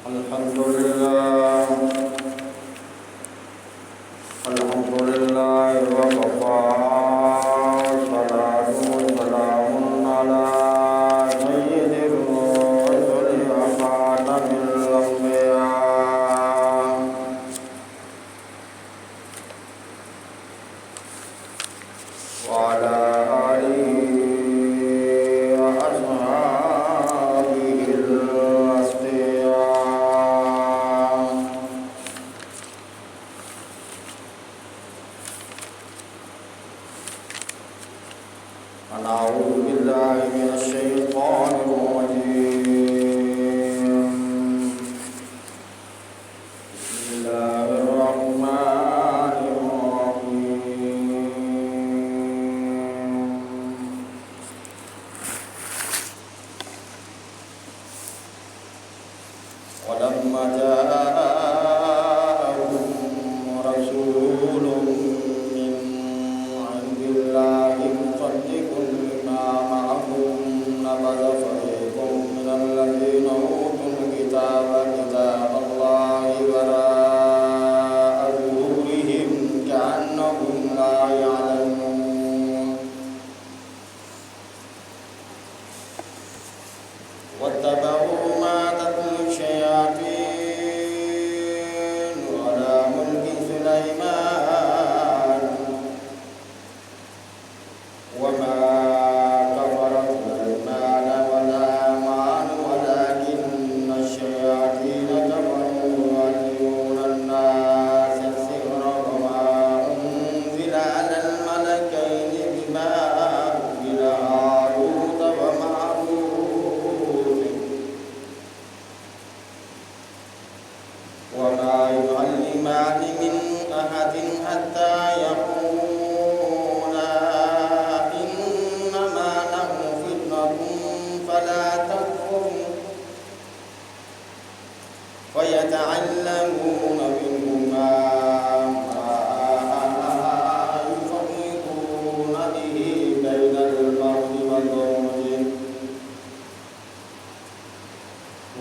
الحمد لله وكفى والصلاة والسلام على سيد الرسل وخاتم الأنبياء وعلى آله وأصحابه الأصفياء ونعوذ بالله من الشيطان الرجيم بسم الله الرحمن الرحيم ولما جاءهم رسول من عند الله مصدق لما معهم نبذ فريق من الذين أوتوا الكتاب كتاب الله وراء ظهورهم كأنهم لا يعلمون واتبعوا ما تتلو الشياطين على ملك سليمان وما كفر سليمان وهامان ولكن الشياطين كفروا يعلمون الناس السحر وما أنزل على الملكين ببابل هاروت وماروت وما يعلمان من أحد حتى يقولا إنما نحن فتنة فلا تكفر فيتعلمون منهما ما يفرقون به بين المرء وزوجه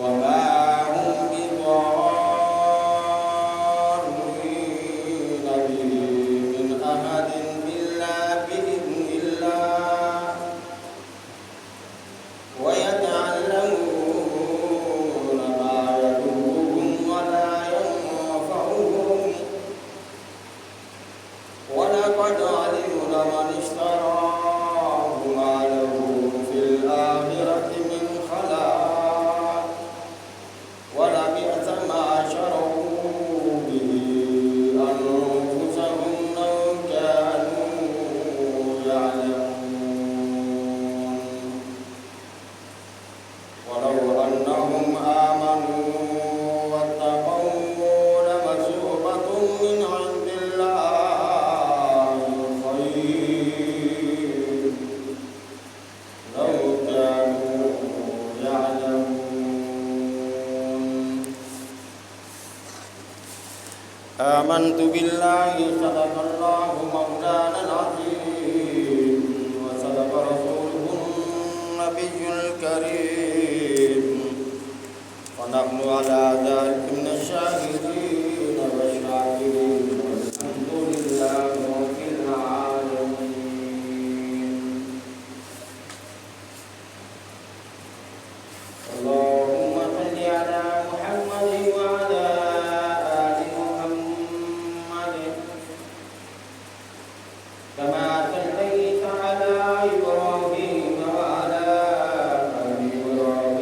وما هم بضارين به من أحد إلا بإذن الله ويتعلمون ما يضرهم ولا ينفعهم ولقد علموا لمن اشتراه ما له في الآخرة من خلاق ولبئس ما شروا به أنفسهم لو كانوا يعلمون ولو أنهم آمنوا واتقوا لمثوبة من عند الله خير لو كانوا يعلمون آمنت بالله صدق الله مولانا العظيم وصدق رسوله النبي الكريم ونحن على ذلك من الشاهدين والشاكرين والحمد لله رب العالمين اللهم صل على محمد وعلى آل محمد كما صليت على إبراهيم وعلى آل إبراهيم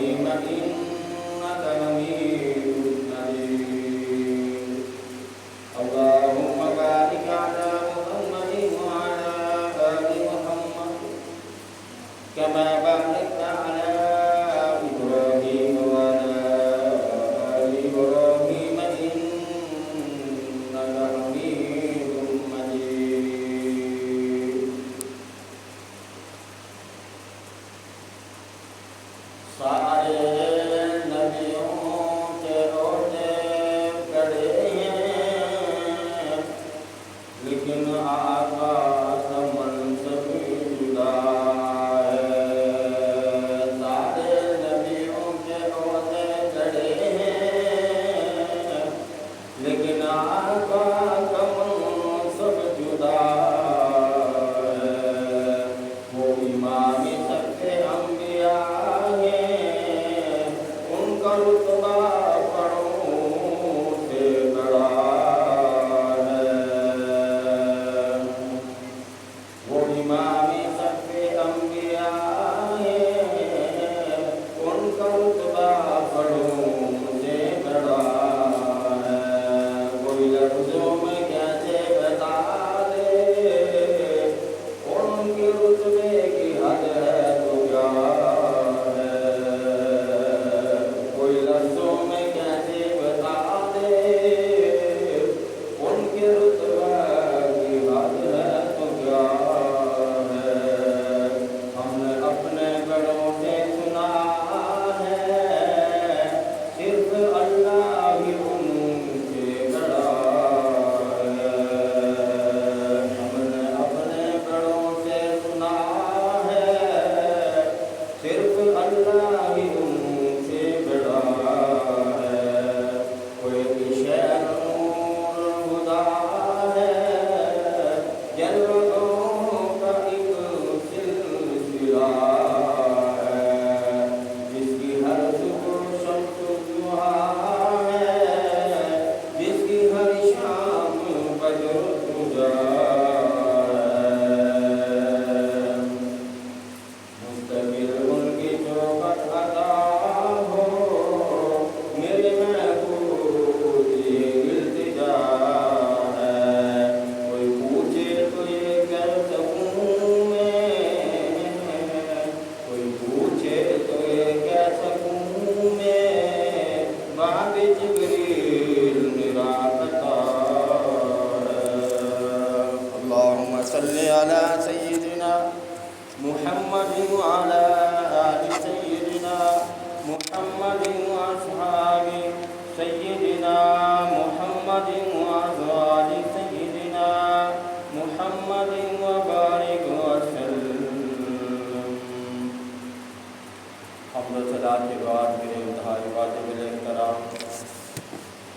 کے بعد میرے انتہائی واجب الاحترام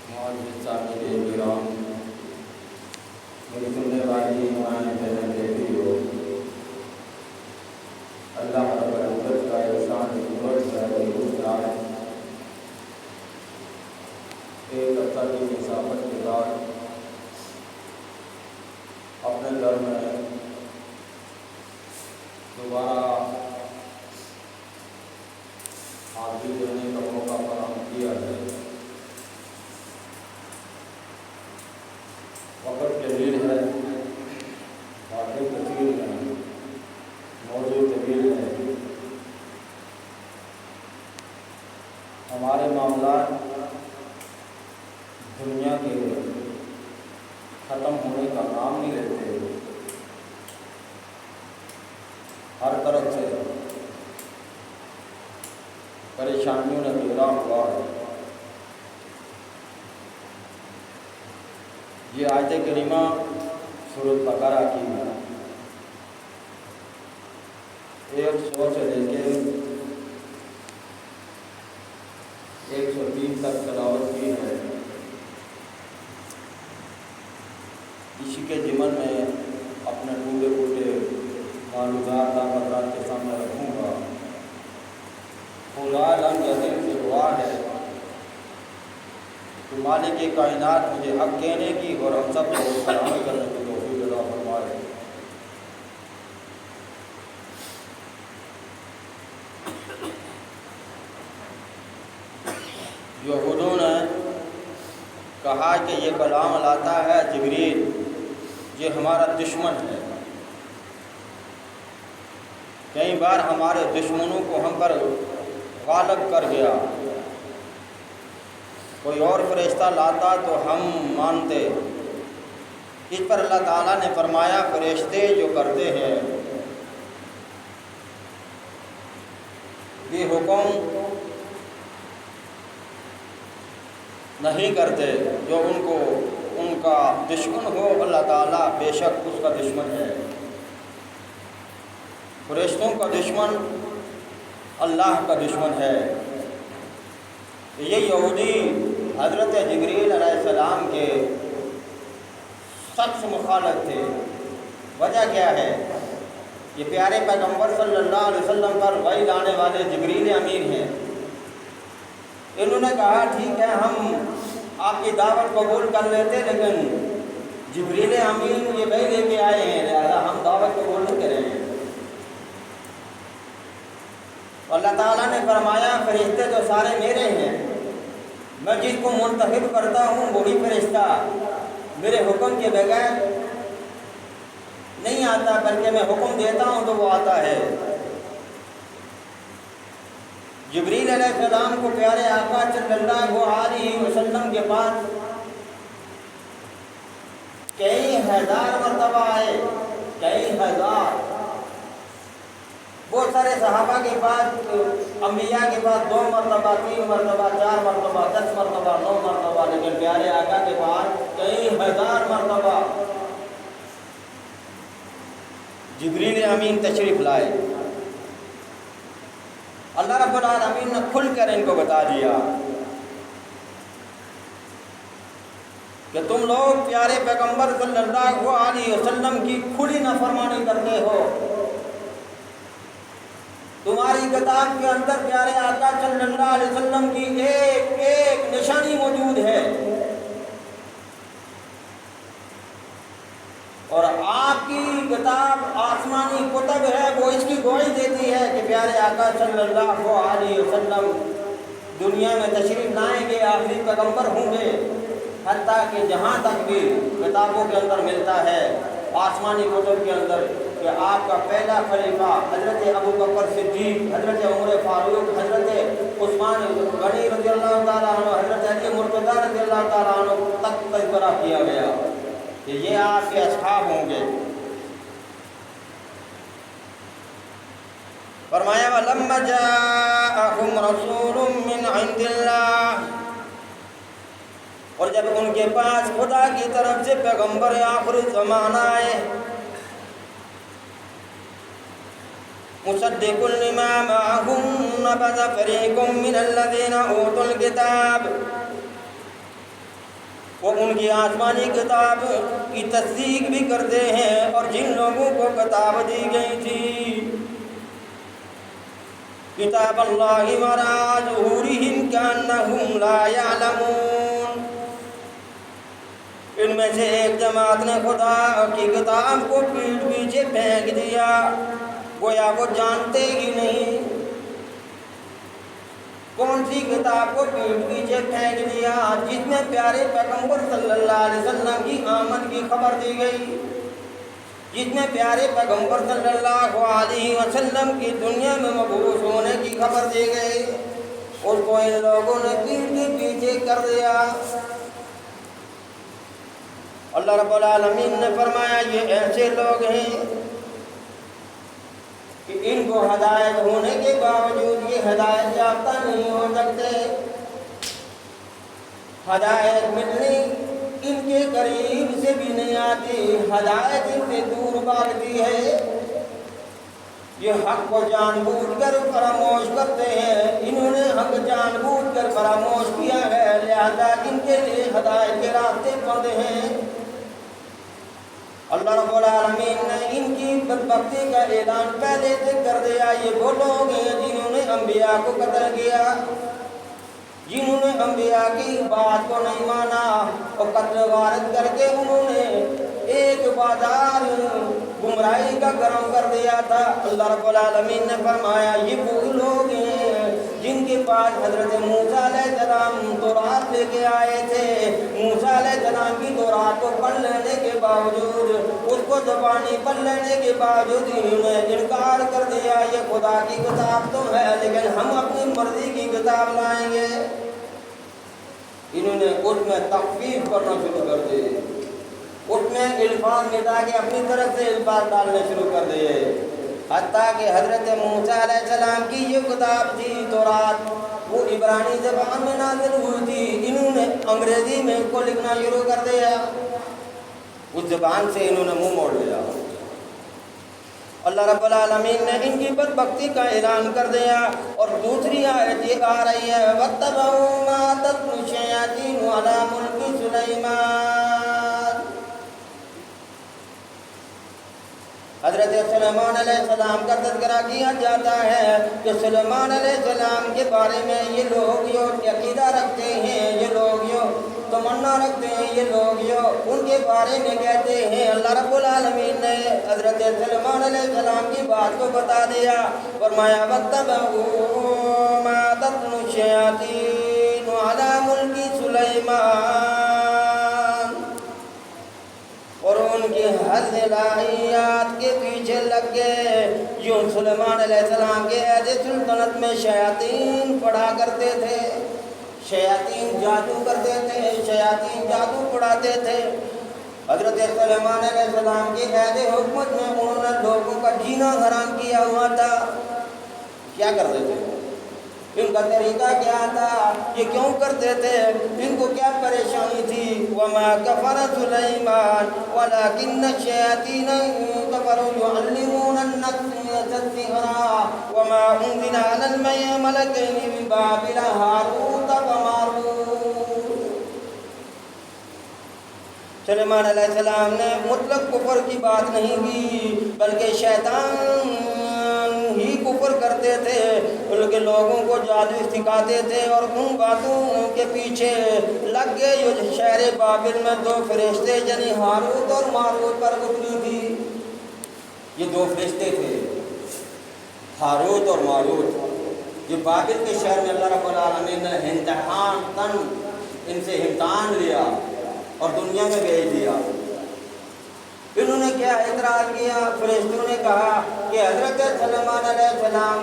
معزز سامعین کرام، میری سننے والی مائیں بہنیں بیٹی ہو، اللہ رب العزت کا احسان بزرگ ہے دوسرا ایک عرصہ کی مسافت کے بعد اپنے گھر میں دوبارہ حاضری دینے کا موقع فراہم کیا ہے۔ وقت طویل ہے، باتیں کثیر ہیں، موضوع طویل ہے۔ ہمارے معاملات دنیا کے ختم ہونے کا نام نہیں لیتے، ہر طرف سے پریشانیوں نے گھیرا ہوا ہے۔ یہ آیت کریمہ سورۃ بقرہ کی 100 سے لے کے 103 تک تلاوت کی ہے۔ اسی کے ضمن میں اپنے ٹوٹے پھوٹے معلومات حضرات کے سامنے رکھوں گا۔ خدا رنگ عظیم سے دعا ہے کہ مالک کائنات مجھے حق کہنے کی اور ہم سب کو اس پر عمل کرنے کی توفیق عطا فرمائے۔ یہودوں نے کہا کہ یہ کلام لاتا ہے جبریل، یہ ہمارا دشمن ہے۔ کئی بار ہمارے دشمنوں کو ہم پر غالب کر گیا، کوئی اور فرشتہ لاتا تو ہم مانتے۔ اس پر اللہ تعالیٰ نے فرمایا فرشتے جو کرتے ہیں یہ حکم نہیں کرتے، جو ان کا دشمن ہو اللہ تعالیٰ بے شک اس کا دشمن ہے۔ فرشتوں کا دشمن اللہ کا دشمن ہے۔ یہ یہودی حضرت جبریل علیہ السلام کے سخت مخالف تھے۔ وجہ کیا ہے؟ یہ پیارے پیغمبر صلی اللہ علیہ وسلم پر وحی لانے والے جبریل امین ہیں۔ انہوں نے کہا ٹھیک ہے ہم آپ کی دعوت قبول کر لیتے، لیکن جبریل امین یہ وحی لے کے آئے ہیں، لہذا ہم دعوت قبول نہیں کریں گے۔ اللہ تعالیٰ نے فرمایا فرشتے تو سارے میرے ہیں، میں جس کو منتخب کرتا ہوں وہی فرشتہ میرے حکم کے بغیر نہیں آتا، بلکہ میں حکم دیتا ہوں تو وہ آتا ہے۔ جبریل علیہ السلام کو پیارے آقا صلی اللہ علیہ وسلم کے پاس کئی ہزار مرتبہ آئے، کئی ہزار۔ بہت سارے صحابہ کے پاس، انبیاء کے پاس 2 مرتبہ، 3 مرتبہ، 4 مرتبہ، 10 مرتبہ، 9 مرتبہ، لیکن پیارے آقا کے پاس کئی ہزار مرتبہ جبریل امین تشریف لائے۔ اللہ رب العالمین نے کھل کر ان کو بتا دیا کہ تم لوگ پیارے پیغمبر صلی اللہ علیہ وسلم کی کھلی نافرمانی کرتے ہو۔ تمہاری کتاب کے اندر پیارے آقا صلی اللہ علیہ وسلم کی ایک ایک نشانی موجود ہے، اور آپ کی کتاب آسمانی کتب ہے، وہ اس کی گواہی دیتی ہے کہ پیارے آقا صلی اللہ علیہ وسلم دنیا میں تشریف لائیں گے، آخری پیغمبر ہوں گے۔ حتیٰ کہ جہاں تک بھی کتابوں کے اندر ملتا ہے، آسمانی کتب کے اندر، کہ آپ کا پہلا خلیفہ حضرت ابو بکر صدیق، حضرت عمر فاروق، حضرت عثمان غنی رضی اللہ تعالیٰ عنہ، حضرت علی مرتضیٰ رضی اللہ تعالیٰ عنہ تک تذکرہ کیا گیا کہ یہ آپ کے اصحاب ہوں گے۔ فرمایا وَلَمَّا جَاءَهُمْ رَسُولٌ مِّنْ عِندِ اللَّهِ، اور جب ان کے پاس خدا کی طرف سے پیغمبر آخر زمانہ آئے، مصدق لما معهم نبذ فريق من الذين اوتوا الكتاب، وہ ان کی آسمانی کتاب کی تصدیق بھی کرتے ہیں اور جن لوگوں کو کتاب دی گئی تھی کتاب اللہ وراء ظہورہم کأنہم لا یعلمون، ان میں سے ایک جماعت نے خدا کی کتاب کو پیٹھ پیچھے پھینک دیا گویا وہ جانتے ہی نہیں۔ کون سی کتاب کو پیٹھ پیچھے پھینک دیا؟ جس میں پیارے پیغمبر صلی اللہ علیہ وسلم کی آمد کی خبر دی گئی، جس میں پیارے پیغمبر صلی اللہ علیہ وسلم کی دنیا میں مبعوث ہونے کی خبر دی گئی، اس کو ان لوگوں نے پیٹھ کے پیچھے کر دیا۔ اللہ رب العالمین نے فرمایا یہ ایسے لوگ ہیں کہ ان کو ہدایت ہونے کے باوجود یہ ہدایت یافتہ نہیں ہو سکتے، ہدایت ملنے ان کے قریب سے بھی نہیں آتی، ہدایت ان سے دور بھاگتی ہے، یہ حق کو جان بوجھ کر فراموش کرتے ہیں، انہوں نے حق جان بوجھ کر فراموش کیا ہے، لہذا ان کے لیے ہدایت کے راستے بند ہیں۔ اللہ رب العالمین نے ان کی بدبختی کا اعلان پہلے سے کر دیا، یہ وہ لوگ ہیں جنہوں نے انبیاء کو قتل کیا، جنہوں نے انبیاء کی بات کو نہیں مانا اور قتل غارت کر کے انہوں نے ایک بازار گمراہی کا گرم کر دیا تھا۔ اللہ رب العالمین نے فرمایا یہ وہ لوگ ہیں جن کے پاس حضرت موسیٰ علیہ السلام تورات لے کے آئے تھے، موسیٰ علیہ السلام کی تورات کو پڑھ لینے کے باوجود، اس کو زبانی پڑھ لینے کے باوجود انہوں نے انکار کر دیا، یہ خدا کی کتاب تو ہے لیکن ہم اپنی مرضی کی کتاب لائیں گے۔ انہوں نے اس میں تخفیف کرنا شروع کر دیے، اس میں الفاظ مٹا کے اپنی طرف سے الفاظ ڈالنے شروع کر دیے، حتیٰ کہ حضرت موسیٰ علیہ السلام کی یہ کتاب تھی تورات، وہ عبرانی زبان میں نازل ہوئی تھی، انہوں نے انگریزی میں اس کو لکھنا شروع کر دیا، اس زبان سے انہوں نے منہ موڑ لیا۔ اللہ رب العالمین نے ان کی بدبختی کا اعلان کر دیا، اور دوسری آیت یہ آ رہی ہے وَاتَّبَعُوا مَا تَتْلُو الشَّيَاطِينُ عَلَىٰ مُلْكِ سُلَيْمَانَ، حضرت سلیمان علیہ السلام کا تذکرہ کیا جاتا ہے کہ سلیمان علیہ السلام کے بارے میں یہ لوگ جو عقیدہ رکھتے ہیں، یہ لوگ جو تمنا رکھتے ہیں، یہ لوگ جو ان کے بارے میں کہتے ہیں، اللہ رب العالمین نے حضرت سلیمان علیہ السلام کی بات کو بتا دیا، فرمایا وَاتَّبَعُوا مَا تَتْلُو الشَّيَاطِينُ عَلَىٰ مُلْكِ سُلَيْمَانَ، اور ان کی حد الہیات کے پیچھے لگ گئے، جو سلیمان علیہ السلام کے عہد سلطنت میں شیاطین پڑھا کرتے تھے، شیاطین جادو کرتے تھے، شیاطین جادو پڑھاتے تھے۔ حضرت سلیمان علیہ السلام کے عہد حکمت میں انہوں نے لوگوں کا جینا حرام کیا ہوا تھا۔ کیا کرتے تھے؟ ان کا طریقہ کیا تھا؟ یہ کیوں کرتے تھے؟ ان کو کیا پریشانی تھی؟ وَمَا كَفَرَ سُلَيْمَانُ وَلَكِنَّ الشَّيَاطِينَ كَفَرُوا يُعَلِّمُونَ النَّاسَ السِّحْرَ وَمَا أُنزِلَ عَلَى الْمَلَكَيْنِ بِبَابِلَ هَارُوتَ وَمَارُوتَ۔ سلیمان علیہ السلام نے مطلق کفر کی بات نہیں کی، بلکہ شیطان ہی کفر کرتے تھے، بلکہ لوگوں کو جادو سکھاتے تھے، اور ان باتوں کے پیچھے لگ گئے۔ جو شہر بابل میں دو فرشتے یعنی ہاروت اور ماروت پر اتری تھی، یہ دو فرشتے تھے ہاروت اور ماروت، جو بابل کے شہر میں اللہ رب العالمین نے ان سے امتحان لیا اور دنیا میں بھیج دیا۔ انہوں نے کیا اعتراض کیا؟ فرشتوں نے کہا کہ حضرت سلیمان علیہ السلام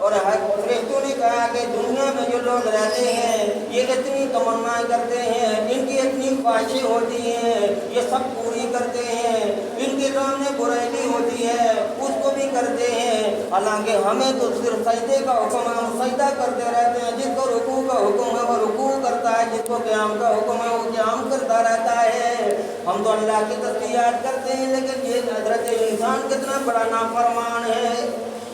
اور فرشتوں نے کہا کہ دنیا میں جو لوگ رہتے ہیں یہ اتنی تمنائیں کرتے ہیں، ان کی اتنی خواہشیں ہوتی ہیں، یہ سب پوری کرتے ہیں، ان کے سامنے برائی ہوتی ہے اس کو بھی کرتے ہیں، حالانکہ ہمیں تو صرف سجدے کا حکم ہے، ہم سجدہ کرتے رہتے ہیں، جس کو رکوع کا حکم ہے وہ رکوع کرتا ہے، جس کو قیام کا حکم ہے وہ قیام کرتا رہتا ہے۔ ہم تو اللہ کی تسبیحات کرتے ہیں، لیکن یہ حضرت انسان کتنا بڑا نافرمان ہے،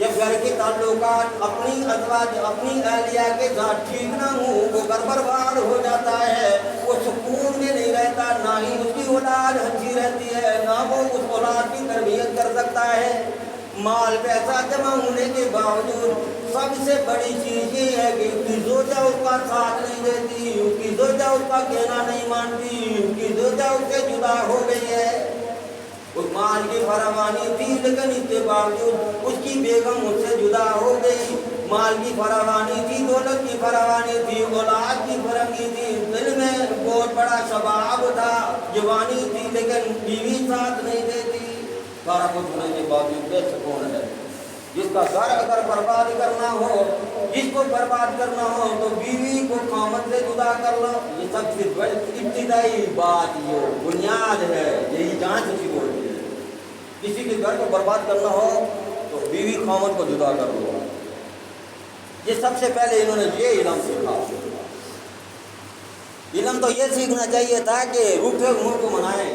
جب گھر کے تعلقات اپنی ازواج اپنی اہلیہ کے ساتھ ٹھیک نہ ہوں وہ گھر برباد ہو جاتا ہے، وہ سکون میں نہیں رہتا، نہ ہی اس کی اولاد اچھی رہتی ہے، نہ وہ اس اولاد کی تربیت کر سکتا ہے۔ مال پیسہ جمع ہونے کے باوجود سب سے بڑی چیز یہ ہے کہ اس کی زوجہ اس کا ساتھ نہیں دیتی، اس کی زوجہ اس کا کہنا نہیں مانتی، اس کی زوجہ اس سے جدا ہو گئی ہے۔ اس مال کی فراوانی تھی لیکن اس کے باوجود اس کی بیگم اس سے جدا ہو گئی۔ مال کی فراوانی تھی، دولت کی فراوانی تھی، اولاد کی فرنگی تھی، دل میں بہت بڑا شباب تھا، جوانی تھی، لیکن بیوی ساتھ نہیں دیتی۔ سارا کچھ ہونے کے باوجود بے سکون ہے۔ جس کا گھر اگر برباد کرنا ہو، جس کو برباد کرنا ہو تو بیوی کو خامد سے جدا کر لو۔ یہ سب سے بڑی ابتدائی بات، یہ بنیاد ہے، یہی جانچ اسی بولتی ہے۔ کسی کے گھر کو برباد کرنا ہو تو بیوی خامد کو جدا کر لو۔ یہ سب سے پہلے انہوں نے یہ علم سیکھا۔ علم تو یہ سیکھنا چاہیے تھا کہ روٹھے منہ کو منائیں،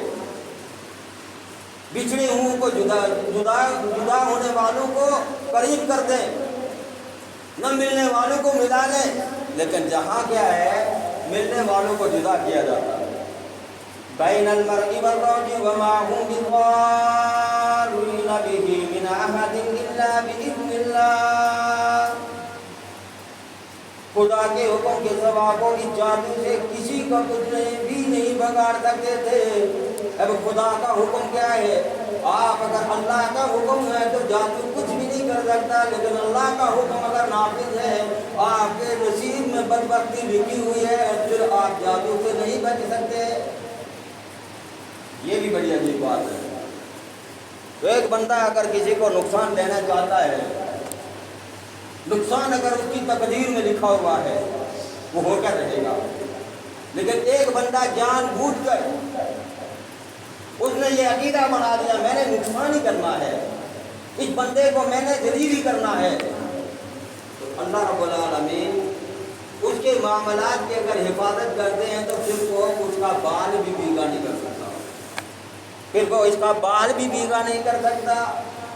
بچھڑے منہ کو جدا ہونے والوں کو قریب کر دیں، نہ ملنے والوں کو ملا لیں۔ لیکن جہاں کیا ہے، ملنے والوں کو جدا کیا جاتا ہے۔ بین المرء والزوج وما هم بضارين به من احد الا باذن اللہ۔ خدا کے حکم کے سوا کوئی جادو سے کسی کا کچھ بھی نہیں بگاڑ سکتے تھے۔ اب خدا کا حکم کیا ہے؟ آپ اگر اللہ کا حکم ہے تو جادو کچھ بھی نہیں کر سکتا، لیکن اللہ کا حکم اگر نافذ ہے، آپ کے نصیب میں بدبختی لکھی ہوئی ہے، پھر آپ جادو سے نہیں بچ سکتے۔ یہ بھی بڑی عجیب بات ہے۔ تو ایک بندہ اگر کسی کو نقصان دینا چاہتا ہے، نقصان اگر اس کی تقدیر میں لکھا ہوا ہے وہ ہو کر رہے گا، لیکن ایک بندہ جان بوجھ کر اس نے یہ عقیدہ بنا دیا میں نے نقصان ہی کرنا ہے، اس بندے کو میں نے ذلیل ہی کرنا ہے، تو اللہ رب العالمین اس کے معاملات کی اگر حفاظت کرتے ہیں تو پھر وہ اس کا بال بھی بیگا نہیں کر سکتا، پھر وہ اس کا بال بھی بیگا نہیں کر سکتا۔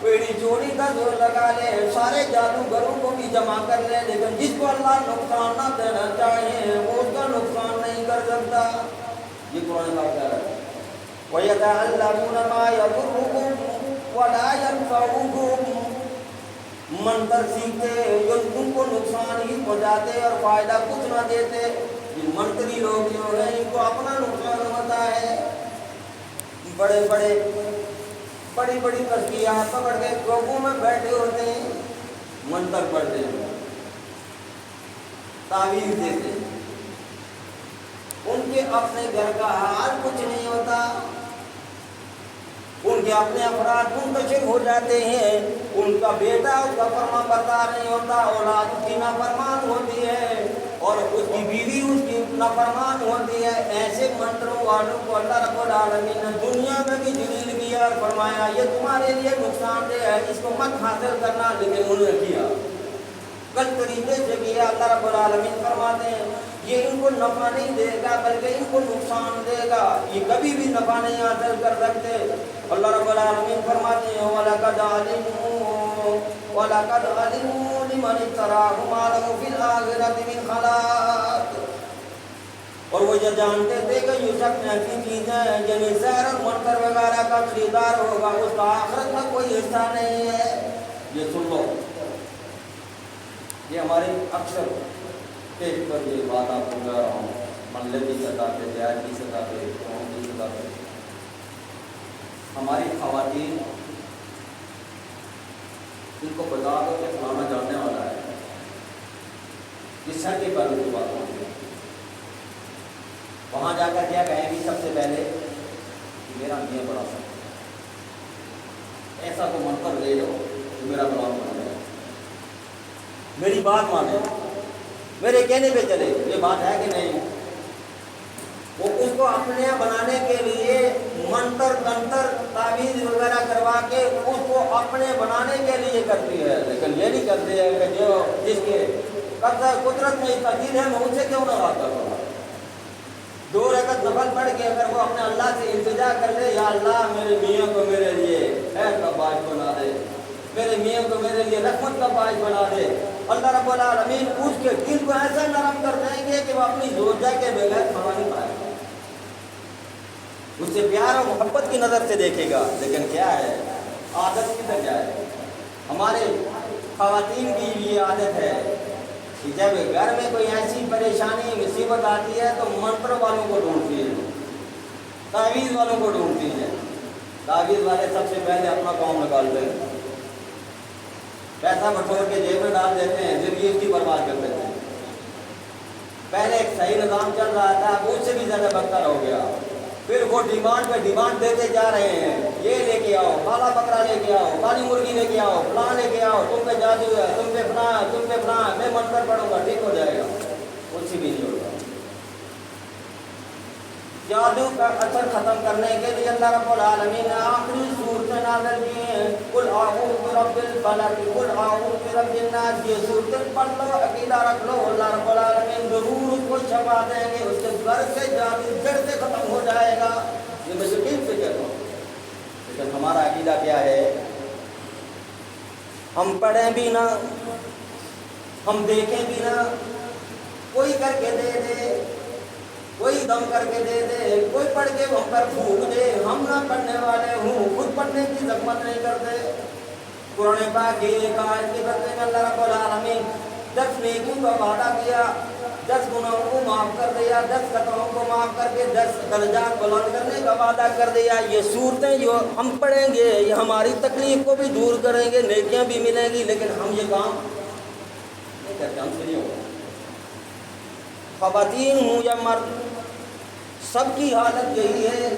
پیڑی چوری کا زور لگا لے، سارے جادوگروں کو بھی جمع کر لے، لیکن جس کو اللہ نقصان نہ دینا چاہے وہ اس کا نقصان نہیں کر سکتا۔ یہ قرآن کا کہہ رہا ہے وَيَتَعَلَّمُونَ مَا يَضُرُّهُمْ وَلَا يَنفَعُهُمْ۔ منتر سیکھتے جو ان کو نقصان ہی پہنچاتے اور فائدہ کچھ نہ دیتے۔ یہ منتری لوگ جو ہیں ان کو اپنا نقصان ہوتا ہے۔ بڑی بڑی تسبیحات پکڑ کے چوکوں میں بیٹھے ہوتے ہیں، منتر پڑھتے ہیں، تعویذ دیتے ہیں، ان کے اپنے گھر کا حال کچھ نہیں ہوتا، ان کے اپنے افراد منتشر ہو جاتے ہیں، ان کا بیٹا اس کا فرما بردار نہیں ہوتا، اولاد اس کی نافرمان ہوتی ہے اور اس کی بیوی اس کی نافرمان ہوتی ہے۔ ایسے منتروں والوں کو اللہ رب العالمین نے دنیا میں بھی ذلیل کیا اور فرمایا یہ تمہارے لیے نقصان دہ ہے، اس کو مت حاصل کرنا، لیکن انہوں نے کیا، غلط طریقے سے کیا۔ اللہ رب العالمین فرماتے ہیں یہ ان کو نفع نہیں دے گا بلکہ ان کو نقصان دے گا، یہ کبھی بھی نفع نہیں حاصل کر سکتے۔ اللہ رب العالمین فرماتے ہیں وَلَقَدْ عَلِمُوا لِمَنِ اشْتَرَاهُ مَا لَهُ فِي الْآخِرَةِ مِنْ خَلَاقٍ۔ اور وہ یہ جانتے تھے کہ یہ شخص ایسی چیزیں ہیں یعنی سحر اور منتر وغیرہ کا خریدار ہوگا، اس کا آخرت میں کوئی حصہ نہیں ہے۔ یہ سن لو، یہ ہماری اکثر ایک پر یہ بات آپ کو کہہ رہا ہوں، محلے کی سطح پہ، دیہات کی سطح پہ، قوم کی سطح پہ، ہماری خواتین ان کو بتا دو کہ فلانا جاننے والا ہے، اس سر کے پہلو کی بات ہوتی ہے، وہاں جا کر کیا کہیں گی سب سے پہلے کہ میرا میاں بڑا سا ایسا تو منتر لے لو کہ میرا بڑا بن جائے، میری بات مانے، میرے کہنے پہ چلے۔ یہ بات ہے کہ نہیں؟ وہ اس کو اپنے بنانے کے لیے منتر تنتر تعویذ وغیرہ کروا کے اس کو اپنے بنانے کے لیے کرتی ہے، لیکن یہ نہیں کرتی ہے کہ جو جس کے قدرت میں تقدیر ہے میں اسے کیوں نہ بات کروں۔ 2 رکعت نفل پڑھ کے اگر وہ اپنے اللہ سے التجا کر لے یا اللہ میرے میاں کو میرے لیے ایسا باش بنا دے، میرے میاں کو میرے لیے رحمت کا باعث بنا دے. اللہ رب العالمین اس کے دل کو ایسا نرم کر دیں گے کہ وہ اپنی زوجہ کے بغیر کھانا نہیں پائے گا. اس سے پیار اور محبت کی نظر سے دیکھے گا. لیکن کیا ہے عادت کدھر جائے. ہمارے خواتین کی یہ عادت ہے کہ جب گھر میں کوئی ایسی پریشانی مصیبت آتی ہے تو منتر والوں کو ڈھونڈتی ہے, تعویذ والوں کو ڈھونڈتی ہے. تعویذ والے سب سے پہلے اپنا کام نکالتے ہیں, پیسہ بٹور کے جیب میں ڈال دیتے ہیں, زندگی اس کی برباد کر دیتے ہیں. پہلے ایک صحیح نظام چل رہا تھا, اس سے بھی زیادہ بدتر ہو گیا. پھر وہ ڈیمانڈ پہ ڈیمانڈ دیتے جا رہے ہیں, یہ لے کے آؤ, کالا بکرا لے کے آؤ, کالی مرغی لے کے آؤ, فلاں لے کے آؤ, تم پہ جادو ہے, تم پہ فلاں, تم پہ فلاں, میں منتر پڑھوں گا ٹھیک ہو جائے گا. کچھ بھی نہیں ہوگا. جادو کا اثر ختم کرنے کے لیے اللہ رب العالمین نے آخری صورتیں نازل کی ہیں. قل اعوذ برب الفلق, قل اعوذ برب الناس. یہ صورتیں پڑھ لو, عقیدہ رکھ لو, اللہ رب العالمین ضرور اس کو شفا دیں گے, اس کے گھر سے جادو جڑ سے ختم ہو جائے گا. یہ میں یقین سے کہتا ہوں. لیکن ہمارا عقیدہ کیا ہے؟ ہم پڑھیں بھی نہ, ہم دیکھیں بھی نہ, کوئی کر کے دے دے, کوئی دم کر کے دے دے, کوئی پڑھ کے ہم پر پھونک دے, ہم نہ پڑھنے والے ہوں, خود پڑھنے کی زحمت نہیں کرتے. قرآن پاک کی ایک آیت کی کرتے ہیں اللہ رب العالمین 10 نیکیوں کا وعدہ کیا, 10 گناہوں کو معاف کر دیا, 10 خطاؤں کو معاف کر کے 10 درجات بلند کرنے کا وعدہ کر دیا. یہ صورتیں جو ہم پڑھیں گے یہ ہماری تکلیف کو بھی دور کریں گے, نیکیاں بھی ملیں گی. لیکن ہم یہ کام نہیں کرتے, ہم سے نہیں ہوگا. خواتین ہوں یا مرد, سب کی حالت یہی ہے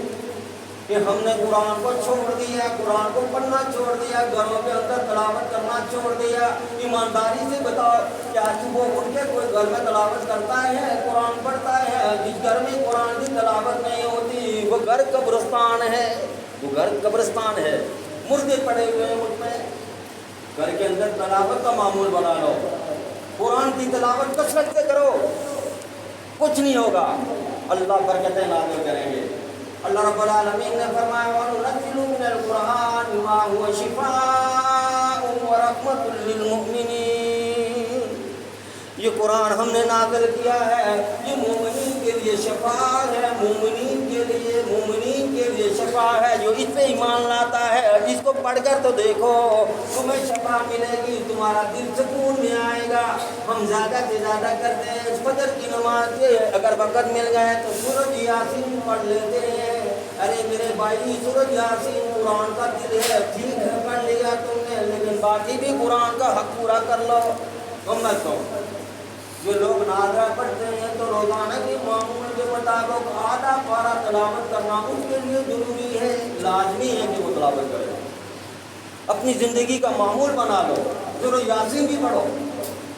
کہ ہم نے قرآن کو چھوڑ دیا, قرآن کو پڑھنا چھوڑ دیا, گھروں کے اندر تلاوت کرنا چھوڑ دیا. ایمانداری سے بتاؤ, کیا صبح اٹھ کے کوئی گھر میں تلاوت کرتا ہے, قرآن پڑھتا ہے؟ جس گھر میں قرآن کی تلاوت نہیں ہوتی وہ گھر قبرستان ہے, وہ گھر قبرستان ہے, مردے پڑے ہوئے ہیں اس میں. گھر کے اندر تلاوت کا معمول بنا لو, قرآن کی تلاوت کثرت سے کرو, کچھ نہیں ہوگا, اللہ برکتیں نازل کریں گے. اللہ رب العالمین نے فرمایا وَنُنَزِّلُ مِنَ الْقُرْآنِ مَا هُوَ شِفَاءٌ وَرَحْمَةٌ لِّلْمُؤْمِنِينَ. یہ قرآن ہم نے نازل کیا ہے, یہ مومنین کے لیے شفا ہے, مومنین کے لیے شفا ہے. جو اس پہ ایمان لاتا ہے اس کو پڑھ کر تو دیکھو, تمہیں شفا ملے گی, تمہارا دل سکون میں آئے گا. ہم زیادہ سے زیادہ کرتے ہیں فجر کی نماز کے, اگر وقت مل گئے تو سورۃ یاسین پڑھ لیتے ہیں. ارے میرے بھائی, سورۃ یاسین قرآن کا دل ہے, ٹھیک ہے پڑھ لیا تم نے, لیکن باقی بھی قرآن کا حق پورا کر لو. محمد کو جو لوگ نازرہ پڑھتے ہیں تو روزانہ کے معمول کے مطابق آدھا پارہ تلاوت کرنا اس کے لیے ضروری ہے, لازمی ہے کہ وہ تلاوت کرے. اپنی زندگی کا معمول بنا لو, سورۃ یاسین بھی پڑھو,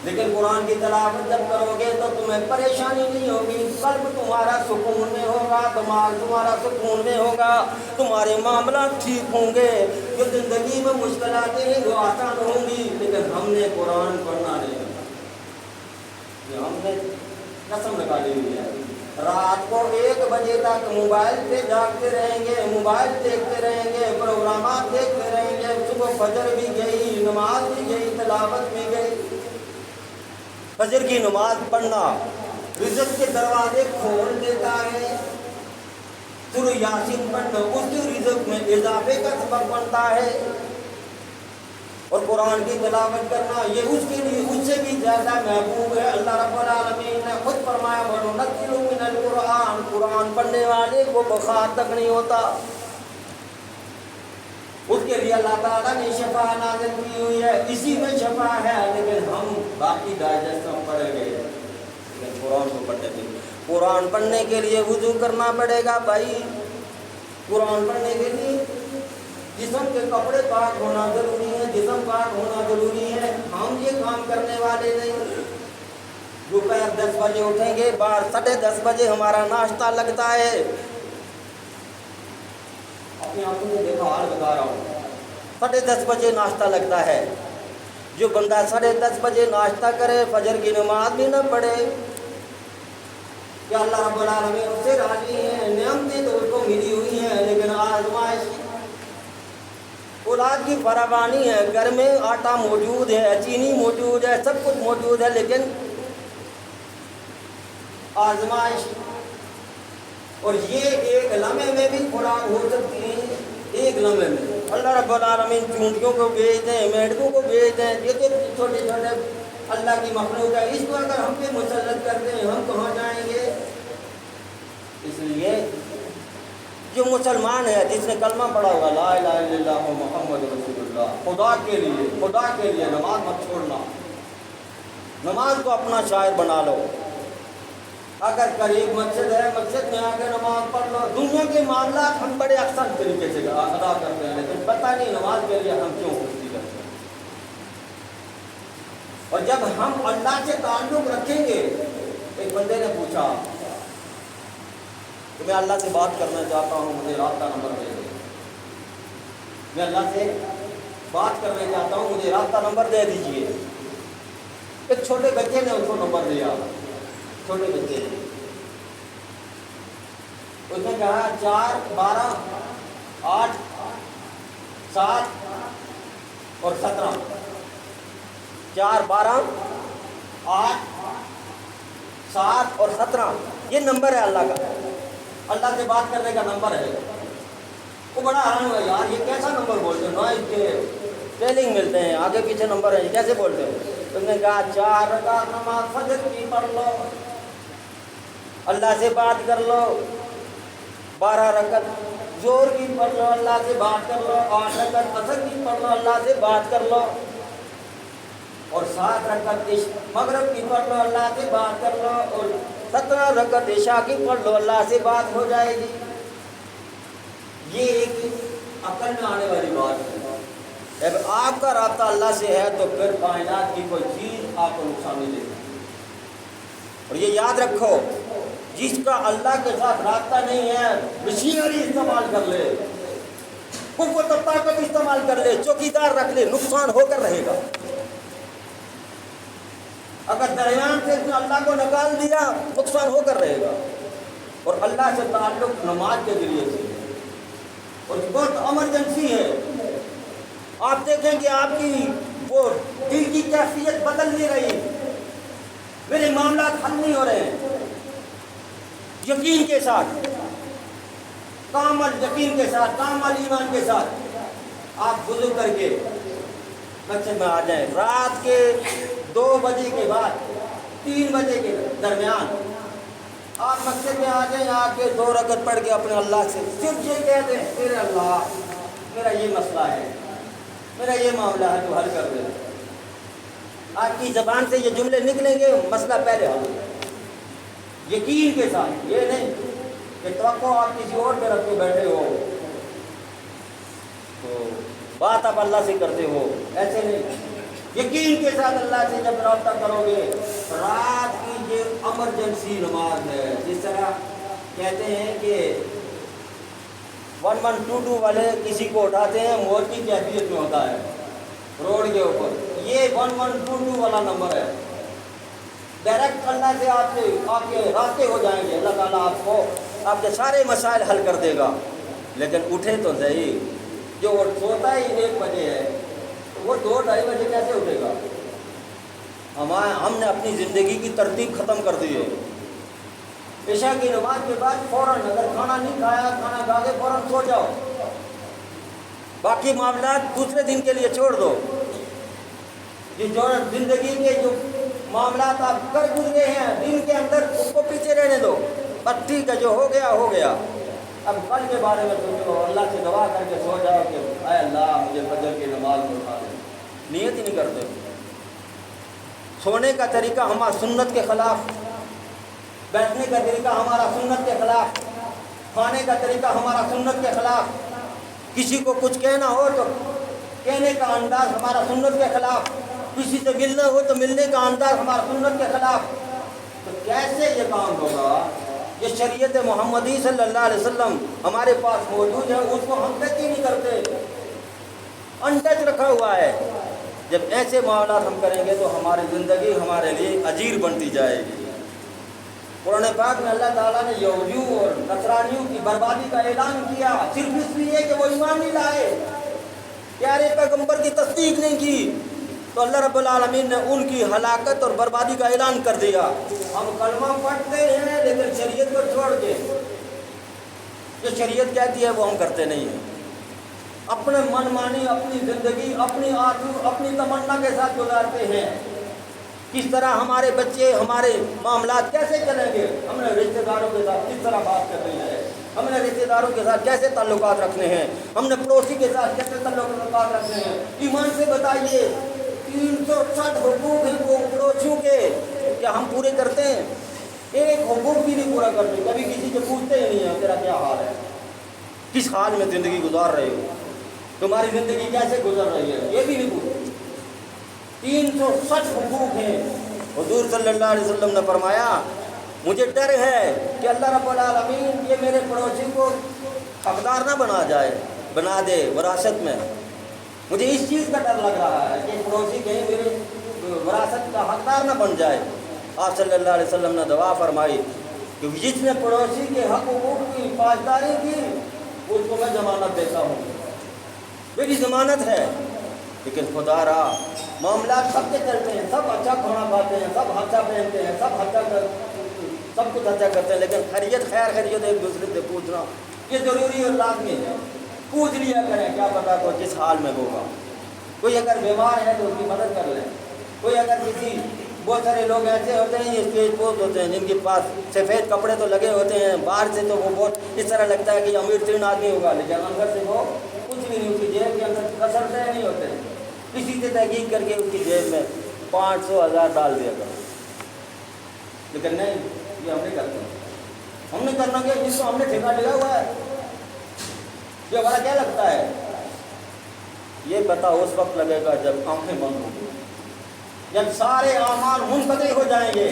لیکن قرآن کی تلاوت جب کرو گے تو تمہیں پریشانی نہیں ہوگی, قلب تمہارا سکون میں ہوگا, دماغ تمہارا سکون میں ہوگا, تمہارے معاملات ٹھیک ہوں گے. جو زندگی میں مشکلات ہیں وہ آسان ہوں گی. لیکن ہم نے قرآن پڑھنا نہیں, ہم نے قسم نکالی ہوئی ہے. رات کو 1 بجے تک موبائل پہ جاگتے رہیں گے, موبائل دیکھتے رہیں گے, پروگرامات دیکھتے رہیں گے. صبح فجر بھی گئی, نماز بھی گئی, تلاوت بھی گئی. فجر کی نماز پڑھنا رزق کے دروازے کھول دیتا ہے. سورۃ یاسین پڑھنا اس کی رزق میں اضافے کا سبب بنتا ہے. اور قرآن کی تلاوت کرنا یہ اس کے لیے اس سے بھی زیادہ محبوب ہے. اللہ رب العالمین نے خود فرمایا وَنُنَزِّلُ مِنَ الْقُرْآنِ, قرآن پڑھنے والے کو بخار تک نہیں ہوتا. اس کے لیے اللہ تعالیٰ نے شفا نازل کی ہوئی ہے, اسی میں شفا ہے. لیکن ہم باقی ڈائجسٹ ہم پڑھیں گے, لیکن قرآن کو پڑھنے کے لیے, قرآن پڑھنے کے لیے وضو کرنا پڑے گا بھائی. قرآن پڑھنے کے لیے جسم کے کپڑے پاک ہونا ضروری ہے, جسم پاک ہونا ضروری ہے. ہم یہ کام کرنے والے نہیں. دوپہر 10 بجے اٹھیں گے, 10:30 بجے ہمارا ناشتہ لگتا ہے. اپنے آپ کو دیکھو, حال بتا رہا ہوں, 10:30 بجے ناشتہ لگتا ہے. جو بندہ 10:30 بجے ناشتہ کرے, فجر کی نماز بھی نہ پڑھے, کہ اللہ رب العالمین اس سے راضی ہیں. نعمتیں تو اس کو ملی ہوئی ہیں, لیکن آزمائش اولاد کی فراوانی ہے، گھر میں آٹا موجود ہے، چینی موجود ہے، سب کچھ موجود ہے، لیکن آزمائش اور یہ ایک لمحے میں بھی خوراک ہو سکتی ہے، ایک لمحے میں اللہ رب العالمین چونٹیوں کو بھیج دیں، میںڈکوں کو بھیج دیں، یہ تو چھوٹے چھوٹے اللہ کی مخلوق ہے، اس کو اگر ہم پہ مسلط کرتے ہیں ہم کہاں جائیں گے؟ اس لیے جو مسلمان ہے جس نے کلمہ پڑھا ہوا لا الہ الا اللہ محمد رسول اللہ، خدا کے لیے نماز مت چھوڑنا، نماز کو اپنا شاعر بنا لو، اگر قریب مسجد ہے مسجد میں آ کے نماز پڑھ لو۔ دنیا کے معاملات ہم بڑے اکثر طریقے سے ادا کرتے ہیں، لیکن پتہ نہیں نماز کے لیے ہم کیوں سستی کرتے ہیں۔ اور جب ہم اللہ سے تعلق رکھیں گے، ایک بندے نے پوچھا کہ میں اللہ سے بات کرنا چاہتا ہوں، مجھے رابطہ نمبر دے دیں۔ میں اللہ سے بات کرنا چاہتا ہوں، مجھے رابطہ نمبر دے دیجئے۔ ایک چھوٹے بچے نے اس کو نمبر دیا، چھوٹے بچے نے، اس نے کہا 4 12 8 7 اور 17، 4 12 8 7 اور 17 یہ نمبر ہے اللہ کا، اللہ سے بات کرنے کا نمبر ہے۔ وہ بڑا حیران ہوا، یار یہ کیسا نمبر بولتے ہیں، نہ اس کے اسپیلنگ ملتے ہیں، آگے پیچھے نمبر ہے، یہ کیسے بولتے ہیں؟ اس نے کہا 4 رکعت نماز فجر کی پڑھ لو، اللہ سے بات کر لو، 12 رکعت ظہر کی پڑھ لو، اللہ سے بات کر لو، 8 رکعت عصر کی پڑھ لو، اللہ سے بات کر لو، اور 7 رکعت مغرب کی پڑھ لو، اللہ سے بات کر لو، اور 17 رکعت عشاء کی پڑھ لو، اللہ سے بات ہو جائے گی۔ یہ ایک عقل میں آنے والی بات ہے۔ جب آپ کا رابطہ اللہ سے ہے تو پھر کائنات کی کوئی چیز آپ کو نقصان نہیں دے سکتی۔ اور یہ یاد رکھو، جس کا اللہ کے ساتھ رابطہ نہیں ہے مشینری استعمال کر لے، قوت و طاقت استعمال کر لے، چوکیدار رکھ لے، نقصان ہو کر رہے گا۔ اگر درمیان سے اس نے اللہ کو نکال دیا نقصان ہو کر رہے گا۔ اور اللہ سے تعلق نماز کے ذریعے سے، اور بہت ایمرجنسی ہے۔ آپ دیکھیں کہ آپ کی وہ دل کی کیفیت بدل نہیں رہی، میرے معاملات حل نہیں ہو رہے ہیں، یقین کے ساتھ، کامل یقین کے ساتھ، کامل ایمان کے ساتھ آپ وضو کر کے مسجد میں آ جائیں، رات کے 2 بجے کے بعد 3 بجے کے درمیان آپ مسجد میں آ جائیں، آ کے 2 رکعت پڑھ کے اپنے اللہ سے صرف یہ کہہ دیں، میرے اللہ میرا یہ مسئلہ ہے، میرا یہ معاملہ ہے، تو حل کر دے۔ آپ کی زبان سے یہ جملے نکلیں گے، مسئلہ پہلے حل ہوگا، یقین کے ساتھ، یہ نہیں کہ توقع آپ کسی اور پہ رکھ کے بیٹھے ہو تو بات آپ اللہ سے کرتے ہو، ایسے نہیں، یقین کے ساتھ اللہ سے جب رابطہ کرو گے۔ رات کی یہ ایمرجنسی نماز ہے، جس طرح کہتے ہیں کہ 1122 والے کسی کو اٹھاتے ہیں موت کی کیفیت میں ہوتا ہے روڈ کے اوپر، یہ 1122 والا نمبر ہے، ڈائریکٹ اللہ سے آپ کے راستے ہو جائیں گے، اللہ تعالیٰ آپ کو آپ کے سارے مسائل حل کر دے گا۔ لیکن اٹھے تو صحیح، جو سوتا ہی 1 بجے ہے تو وہ 2 ڈھائی بجے کیسے اٹھے گا؟ ہم نے اپنی زندگی کی ترتیب ختم کر دی ہے۔ عشاء کی نماز کے بعد فوراً، اگر کھانا نہیں کھایا، کھانا کھا کے فوراً سو جاؤ، باقی معاملات دوسرے دن کے لیے چھوڑ دو۔ جو زندگی کے جو معاملات آپ کر گزرے ہیں دن کے اندر، اس کو پیچھے رہنے دو، بس ٹھیک ہے، جو ہو گیا ہو گیا، اب کل کے بارے میں سوچو، اللہ سے دعا کر کے سو جاؤ کہ اے اللہ مجھے فجر کی نماز میں اٹھا دے، نیت ہی نہیں کرتے۔ سونے کا طریقہ ہمارا سنت کے خلاف، بیٹھنے کا طریقہ ہمارا سنت کے خلاف، کھانے کا طریقہ ہمارا سنت کے خلاف، کسی کو کچھ کہنا ہو تو کہنے کا انداز ہمارا سنت کے خلاف، کسی سے ملنا ہو تو ملنے کا انداز ہمارا سنت کے خلاف۔ تو کیسے یہ کام ہوگا؟ یہ شریعت محمدی صلی اللہ علیہ وسلم ہمارے پاس موجود ہے، اس کو ہم ٹچ ہی نہیں کرتے، انٹچ رکھا ہوا ہے۔ جب ایسے معاملات ہم کریں گے تو ہماری زندگی ہمارے لیے عجیب بنتی جائے گی۔ قرآن پاک میں اللہ تعالیٰ نے یہودیوں اور نصرانیوں کی بربادی کا اعلان کیا، صرف اس لیے کہ وہ ایمان نہیں لائے۔ پیارے پیغمبر کی تصدیق نہیں کی تو اللہ رب العالمین نے ان کی ہلاکت اور بربادی کا اعلان کر دیا۔ ہم کلمہ پڑھتے ہیں لیکن شریعت کو چھوڑ کے جو شریعت کہتی ہے وہ ہم کرتے نہیں ہیں، اپنے من مانی اپنی زندگی اپنی آرزو اپنی تمنا کے ساتھ گزارتے ہیں۔ کس طرح ہمارے بچے ہمارے معاملات کیسے چلیں گے، ہم نے رشتہ داروں کے ساتھ کس طرح بات کرنی ہے، ہم نے رشتہ داروں کے ساتھ کیسے تعلقات رکھنے ہیں، ہم نے پڑوسی کے ساتھ کیسے تعلقات رکھنے ہیں۔ ایمان سے بتائیے 360 حقوق ہیں وہ پڑوسیوں کے، کیا ہم پورے کرتے ہیں؟ ایک حقوق بھی نہیں پورا کرتے، کبھی کسی سے پوچھتے ہی نہیں ہیں تیرا کیا حال ہے، کس حال میں زندگی گزار رہے ہو، تمہاری زندگی کیسے گزر رہی ہے، یہ بھی نہیں پوچھتے۔ 360 حقوق ہیں۔ حضور صلی اللہ علیہ وسلم نے فرمایا مجھے ڈر ہے کہ اللہ رب العالمین یہ میرے پڑوسی کو حقدار نہ بنا دے وراثت میں، مجھے اس چیز کا ڈر لگ رہا ہے کہ پڑوسی کہیں میرے وراثت کا حقدار نہ بن جائے۔ آپ صلی اللہ علیہ وسلم نے دعا فرمائی کہ جس نے پڑوسی کے حق حقوق کی پاسداری کی اس کو میں ضمانت دیتا ہوں، میری ضمانت ہے۔ لیکن خدا را معاملات سب کے چلتے ہیں، سب اچھا کھانا کھاتے ہیں، سب اچھا پہنتے ہیں، سب کچھ اچھا کرتے ہیں، لیکن خیریت ایک دوسرے سے پوچھنا یہ ضروری اور لازمی ہے۔ پوچھ لیا کریں، کیا پتا کو کس حال میں ہوگا۔ کوئی اگر بیمار ہے تو اس کی مدد کر لیں، کوئی اگر کسی بہت سارے لوگ ایسے ہوتے ہیں اسٹیج پوسٹ ہوتے ہیں جن کے پاس سفید کپڑے تو لگے ہوتے ہیں، باہر سے تو وہ بہت اس طرح لگتا ہے کہ امیر ترین آدمی ہوگا، لیکن اندر سے وہ کچھ بھی نہیں، اس کی جیب کے اندر کسر سے نہیں ہوتے۔ کسی سے تحقیق کر کے اس کی جیب میں 500 1000 ڈال دیا کرو، لیکن نہیں، یہ ہم نہیں کرتے۔ ہم نے کرنا کیا جس کو ہم نے ٹھیکا لیا ہوا ہے، یہ ہمارا کیا لگتا ہے؟ یہ پتہ اس وقت لگے گا جب آنکھیں بند ہوں گی، جب سارے اعمال منقطع ہو جائیں گے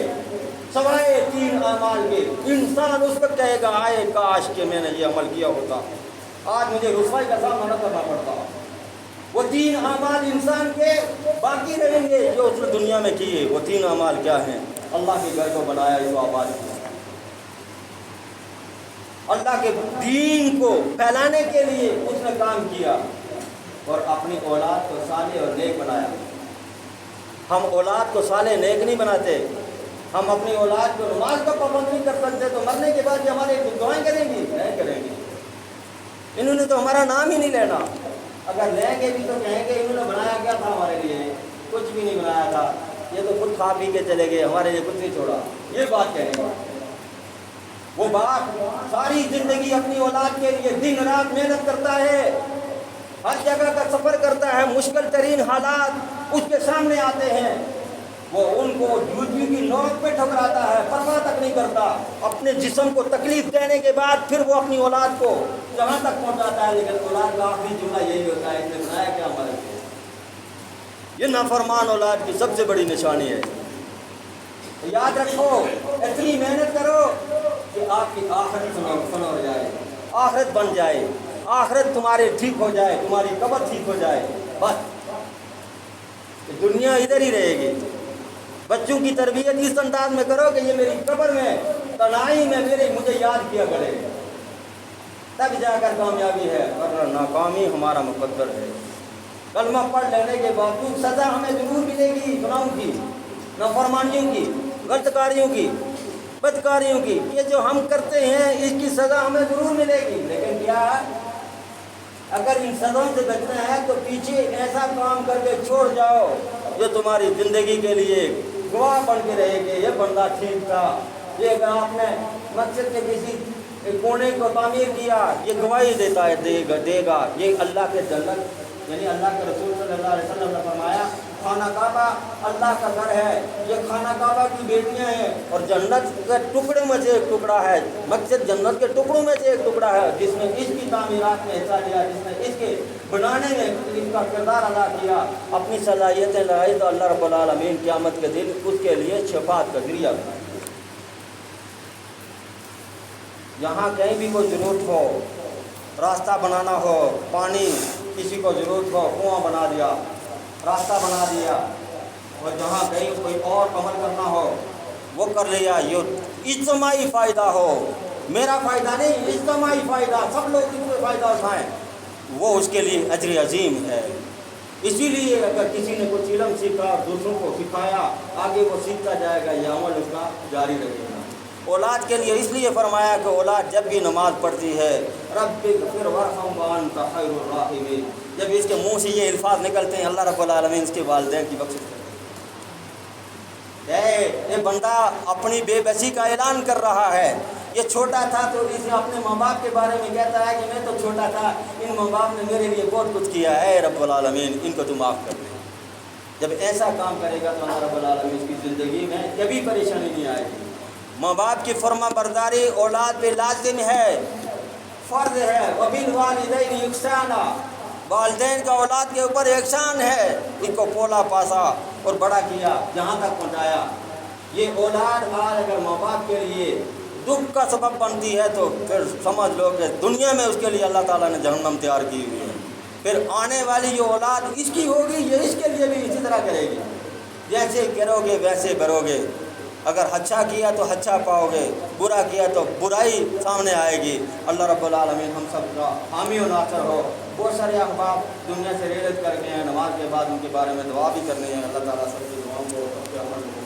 سوائے 3 اعمال کے۔ انسان اس وقت کہے گا آئے کاش کہ میں نے یہ عمل کیا ہوتا، آج مجھے رسوائی کا سامنا نہ کرنا پڑتا۔ وہ 3 اعمال انسان کے باقی رہیں گے جو اس نے دنیا میں کیے۔ وہ 3 اعمال کیا ہیں؟ اللہ کے گھر کو بنایا، اس کو آباد کیا، اللہ کے دین کو پھیلانے کے لیے اس نے کام کیا، اور اپنی اولاد کو صالح اور نیک بنایا۔ ہم اولاد کو صالح نیک نہیں بناتے، ہم اپنی اولاد کو نماز کا پابند نہیں کر سکتے تو مرنے کے بعد یہ ہمارے دعائیں کریں گی؟ نہیں کریں گی۔ انہوں نے تو ہمارا نام ہی نہیں لینا، اگر لیں گے بھی تو کہیں گے انہوں نے بنایا کیا تھا ہمارے لیے، کچھ بھی نہیں بنایا تھا، یہ تو خود کھا پی کے چلے گئے، ہمارے لیے کچھ نہیں چھوڑا، یہ بات کہیں گے۔ وہ باپ ساری زندگی اپنی اولاد کے لیے دن رات محنت کرتا ہے، ہر جگہ کا سفر کرتا ہے، مشکل ترین حالات اس کے سامنے آتے ہیں، وہ ان کو جوتی کی نوک پہ ٹھکراتا ہے، پرواہ تک نہیں کرتا، اپنے جسم کو تکلیف دینے کے بعد پھر وہ اپنی اولاد کو جہاں تک پہنچاتا ہے، لیکن اولاد کا آخری جملہ یہی ہوتا ہے، اس نے بنایا کیا ہمارے لیے۔ یہ نافرمان اولاد کی سب سے بڑی نشانی ہے۔ یاد رکھو، اتنی محنت کرو کہ آپ کی آخرت سنور جائے، آخرت بن جائے، آخرت تمہارے ٹھیک ہو جائے، تمہاری قبر ٹھیک ہو جائے، بس دنیا ادھر ہی رہے گی۔ بچوں کی تربیت اس انداز میں کرو کہ یہ میری قبر میں تنہائی میں مجھے یاد کیا کرے، تب جا کر کامیابی ہے، ورنہ ناکامی ہمارا مقدر ہے۔ کلمہ پڑھ لینے کے باوجود سزا ہمیں ضرور ملے گی، گناہوں کی، نافرمانیوں کی، غلط کاریوں کی، بدکاریوں کی، یہ جو ہم کرتے ہیں اس کی سزا ہمیں ضرور ملے گی۔ لیکن کیا اگر ان سزاؤں سے بچنا ہے تو پیچھے ایسا کام کر کے چھوڑ جاؤ جو تمہاری زندگی کے لیے گواہ بن کے رہے گی، یہ بندہ ٹھیک تھا، یہ اگر آپ نے مسجد کے کسی کونے کو تعمیر کیا، یہ گواہی دیتا ہے، دے گا۔ یہ اللہ کے جنت، یعنی اللہ کے رسول صلی اللہ علیہ وسلم نے فرمایا خانہ کعبہ اللہ کا گھر ہے، یہ خانہ کعبہ کی بیٹیاں ہیں، اور جنت کے ٹکڑے میں سے ایک ٹکڑا ہے، مسجد جنت کے ٹکڑوں میں سے ایک ٹکڑا ہے، جس نے اس کی تعمیرات میں حصہ لیا، جس نے اس کے بنانے میں اس کا کردار ادا کیا، اپنی صلاحیتیں لگائی، تو اللہ رب العالمین قیامت کے دن اس کے لیے شفاعت کا ذریعہ بنا۔ یہاں کہیں بھی کوئی ضرورت ہو، راستہ بنانا ہو، پانی کسی کو ضرورت ہو، کنواں بنا دیا، راستہ بنا دیا، اور جہاں کہیں کوئی اور عمل کرنا ہو وہ کر لیا، یہ اجتماعی فائدہ ہو، میرا فائدہ نہیں، اجتماعی فائدہ، سب لوگ اس سے فائدہ اٹھائیں۔ وہ اس کے لیے اجر عظیم ہے۔ اسی لیے اگر کسی نے کچھ علم سیکھا اور دوسروں کو سکھایا، آگے وہ سیکھتا جائے گا، یہ عمل اس کا جاری رہے گا۔ اولاد کے لیے اس لیے فرمایا کہ اولاد جب بھی نماز پڑھتی ہے رب اغفر ورحم وانت خیر الراحمین، جب اس کے منہ سے یہ الفاظ نکلتے ہیں اللہ رب العالمین اس کے والدین کی بخشش کرتے ہیں۔ یہ بندہ اپنی بے بسی کا اعلان کر رہا ہے، یہ چھوٹا تھا تو اسے اپنے ماں باپ کے بارے میں کہتا ہے کہ میں تو چھوٹا تھا، ان ماں باپ نے میرے لیے بہت کچھ کیا ہے، رب العالمین ان کو تو معاف کر دے۔ جب ایسا کام کرے گا تو اللہ رب العالمین اس کی زندگی میں کبھی پریشانی نہیں آئے گی۔ ماں باپ کی فرما برداری اولاد پہ لازم ہے، فرض ہے۔ وبالوالدین احسانا، والدین کا اولاد کے اوپر احسان ہے، ان کو پولا پاسا اور بڑا کیا، جہاں تک پہنچایا۔ یہ اولاد آج اگر ماں باپ کے لیے دکھ کا سبب بنتی ہے تو پھر سمجھ لو کہ دنیا میں اس کے لیے اللہ تعالیٰ نے جہنم تیار کی ہوئی ہے۔ پھر آنے والی جو اولاد اس کی ہوگی یہ اس کے لیے بھی اسی طرح کرے گی، جیسے کرو گے ویسے بھرو گے۔ اگر اچھا کیا تو اچھا پاؤ گے، برا کیا تو برائی سامنے آئے گی۔ اللہ رب العالمین ہم سب کا حامی و ناصر ہو۔ بہت سارے احباب دنیا سے رحلت کر گئے ہیں، نماز کے بعد ان کے بارے میں دعا بھی کرنی ہے۔ اللہ تعالیٰ سب کی دعاؤں کو سب کے عمل کو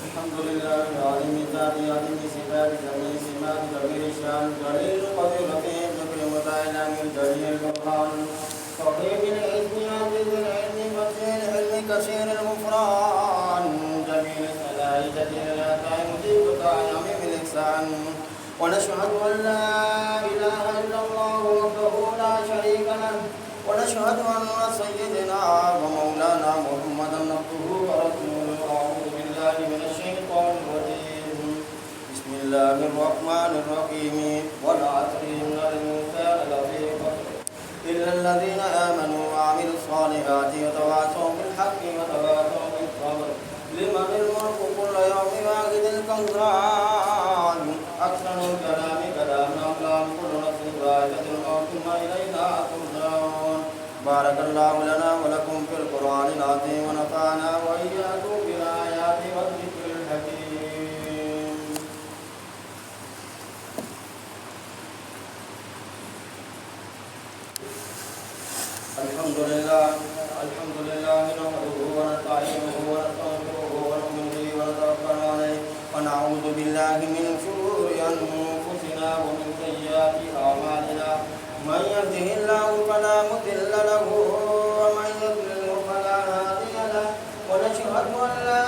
الحمد لله عالم ذات عالم صفات جميع سمات كبير شان جليل قدير رفيع ذكر متعالى من جليل القرآن صحيح العلم عزيز العلم بصير العلم كثير الغفران جميل الصلاة جدير العطاء مجيب الطعام بالإحسان ونشهد أن لا إله إلا الله وحده لا شريك له ونشهد أن سيدنا ومولانا محمدا عبده ورسوله أعوذ بالله من الشيطان الرجيم بسم الله الرحمن الرحيم والعصر إن الإنسان لفي خسر إلا الذين آمنوا وعملوا الصالحات وتواصوا بالحق وتواصوا بالصبر لمن الملك كل يوم واحد الكسران أحسن الكلام كلامنا كلام كل نفس ذائقة الموت ثم إلينا ترجعون بارك الله لنا ولكم في القرآن العظيم ونفعنا وإياكم بالآيات والذكر الحكيم. الحمد لله نحمده ونستعينه ونستغفره ونؤمن به ونتوكل عليه ونعوذ بالله من شرور أنفسنا ومن سيئات أعمالنا من يهده الله فلا مضل له ومن يضلل فلا هادي له ونشهد أن لا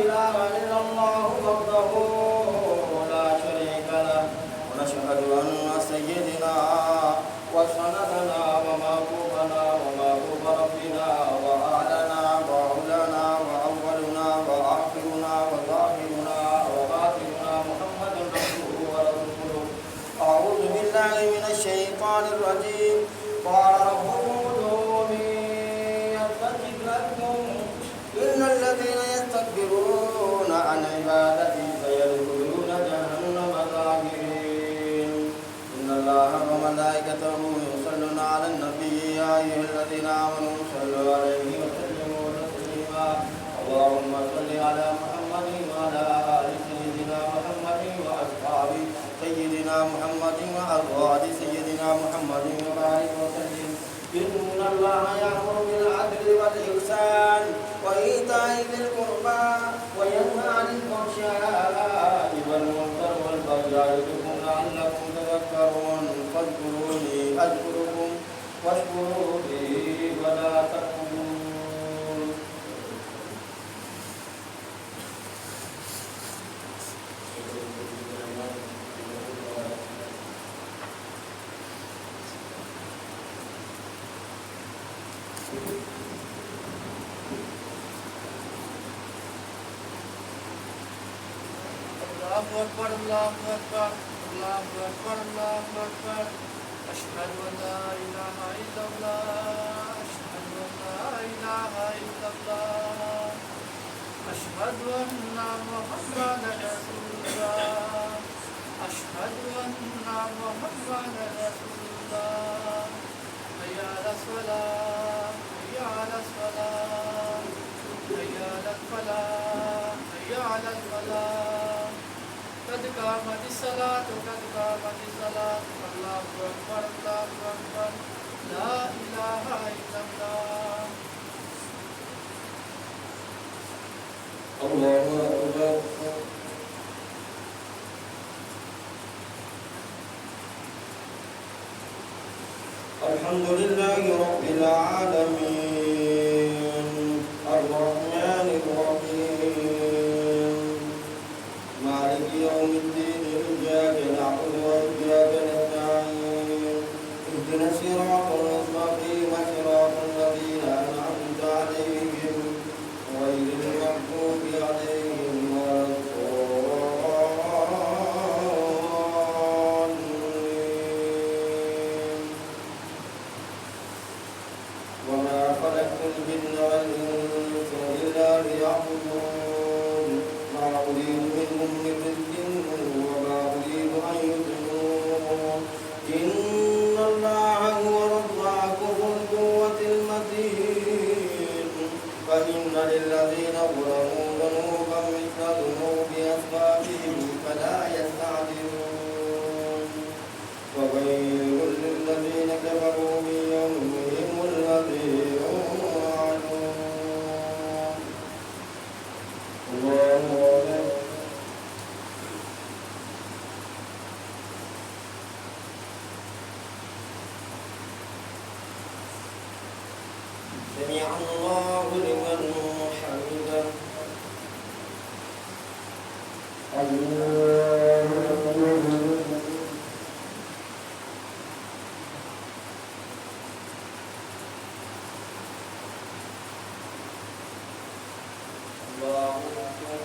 إله إلا الله وحده لا شريك له ونشهد أن سيدنا وسندنا ومحبوبنا ومحبوب ربنا وأعلنا وأولانا وأولنا وآخرنا وظاهرنا وباطننا محمد رسوله ورسوله أعوذ بالله من الشيطان الرجيم قال ربكم ادعوني أستجب لكم إن الذين يستكبرون عن عبادتي سيدخلون جهنم داخرين إن الله وملائكته يصلون على النبي يا أيها الذين آمنوا صلوا عليه وسلموا تسليما اللهم صل على محمد وعلى آل سيدنا محمد وأصحاب سيدنا محمد وأزواج سيدنا محمد وبارك وسلم إن الله يأمر بالعدل والإحسان وإيتاء ذي القربى وينهى عن الفحشاء والمنكر والبغي يعظكم لعلكم تذكرون فاذكروني أذكركم واشكروا لي ولا تكفرون. الله أكبر الله أكبر الله أكبر الله أكبر أشهد أن لا إله إلا الله أشهد أن لا إله إلا الله أشهد أن محمدا رسول الله أشهد أن محمدا رسول الله حي على الصلاة حي على الصلاة حي على الفلاح حي على الفلاح قد قامت الصلاة قد قامت الصلاة الله أكبر الله أكبر لا إله إلا الله الله أكبر. الحمد لله رب العالمين الرحمن الرحيم مالك يوم الدين إياك نعبد وإياك نستعين اهدنا الصراط المستقيم صراط الذين أنعمت عليهم غير المغضوب عليهم ولا الضالين. وما خلقت الجن والإنس إلا ليعبدون ما أريد منهم من رزق وما أريد أن يطعمون إن الله هو الرزاق ذو القوة المتين فإن للذين ظلموا ذنوبا مثل ذنوب أصحابهم فلا يستعجلون وويل للذين كفروا من يومهم الذي يوعدون. الله أكبر. سمع الله لمن حمده. الله أكبر.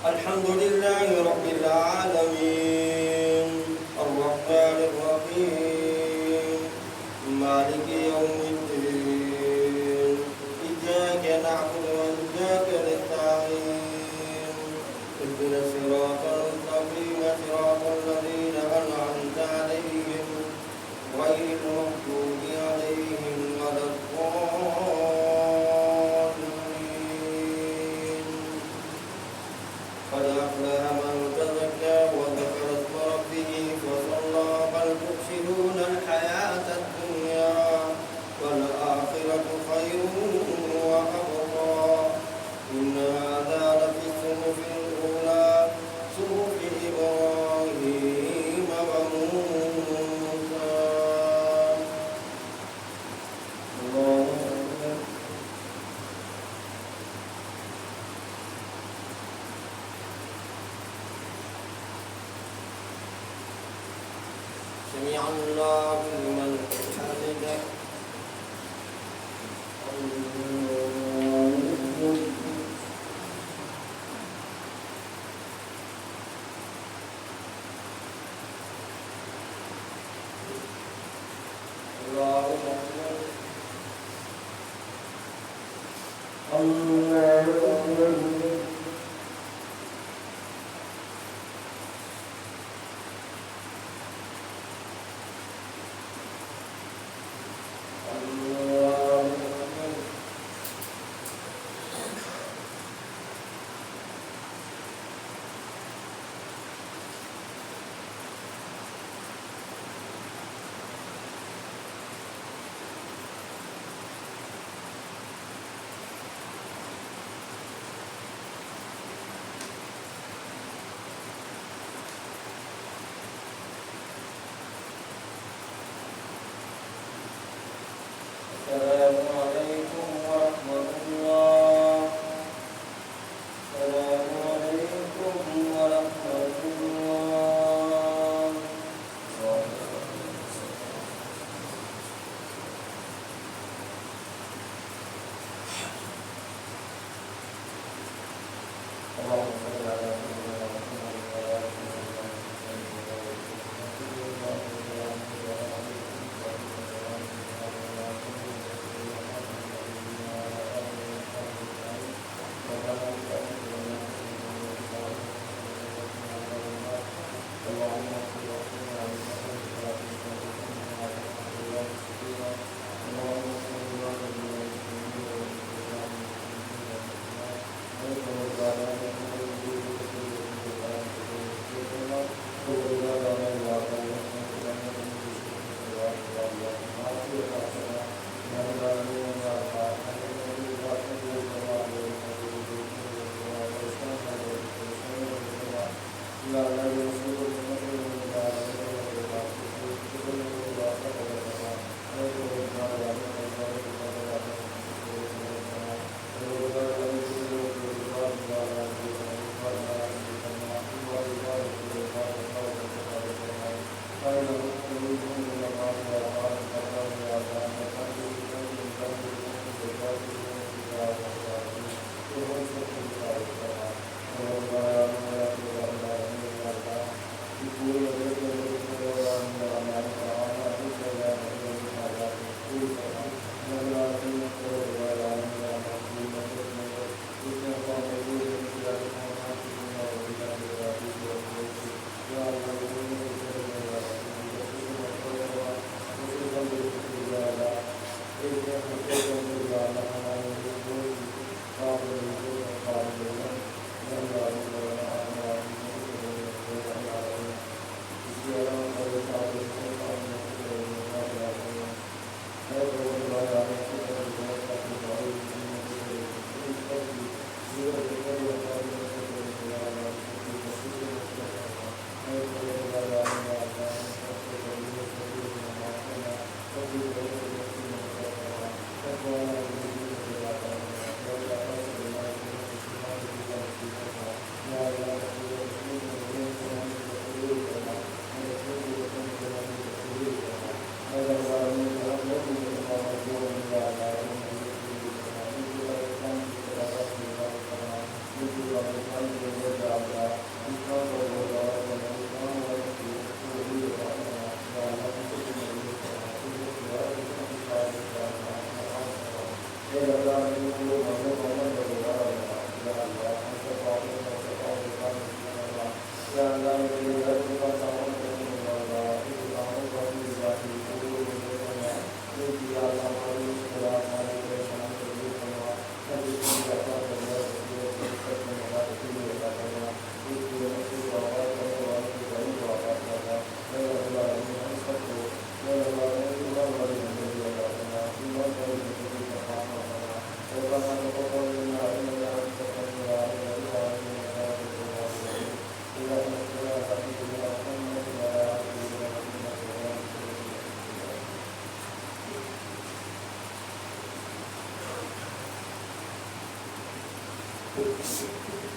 الحمد لله رب العالمين الرحمن الرحيم مالك يوم الدين إياك نعبد وإياك نستعين اهدنا الصراط المستقيم صراط الذين أنعمت عليهم غير المغضوب عليهم ولا الضالين. قد أفلح من تزكى وذكر اسم ربه فصلى بل تؤثرون الحياة الدنيا والآخرة خير وأبقى إن هذا لفي الصحف الأولى صحف إبراهيم وموسى. الله أكبر. سمع الله لمن حمده. الله أكبر. الله أكبر. Thank you.